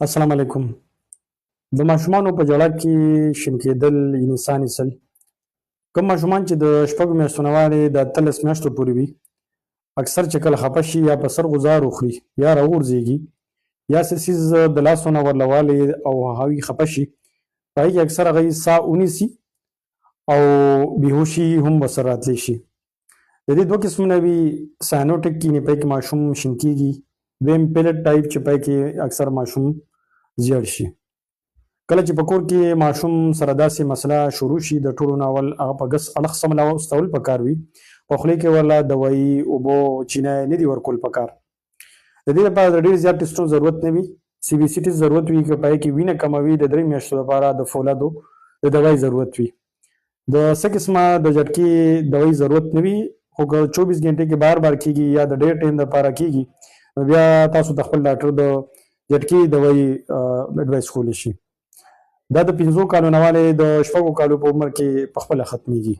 السلام علیکم. د ماشومانو په جړه کې شین کېدل یعنې ساه نیسل، کوم ماشومان چې د شپږو میاشتو نه وارې د 18 میاشتو پورې وي، اکثر چې کله خفه شي یا په سر غوځار وخوري یا راوغورځېږي یا څه څیز د لاسو نه ورله والې او هغوی خفه شي، په هغې کې اکثر هغوی ساه ونیسي او بېهوشي هم ورسره راتلی شي. د دې دوه قسمونه وي، ساینوټیک یعنې پای کې ماشوم شین کېږي، دویم پیلټ ټایپ چې پای کې اکثر ماشوم زیړ شي. کله چې په کور کې ماشوم سره داسې مسله شروع شي، د ټولو نه اول هغه په ګس اړخ سملاستول پکار وي، په خولې کې ورله دوایي، اوبو، چینی نه دي ورکول پکار. د دې لپاره د ډېر زیات ټسټونو ضرورت نه وي، سی بي سی ټسټ ضرورت وي که په هغې کې وینه کموي، د 3 میاشتو لپاره د فولادو د دوای ضرورت وي. د څه قسمه د جټکې دوای ضرورت نه وي، خو که 24 غنټې کې بار بار کېږي یا د ډېر ټایم دپاره کېږي، نو بیا تاسو د خپل ډاکټر د جټکې دوای اډوایس کولی شي. دا د 5 کالو نه والې د 6 کالو په عمر کې پخپله ختمیږي.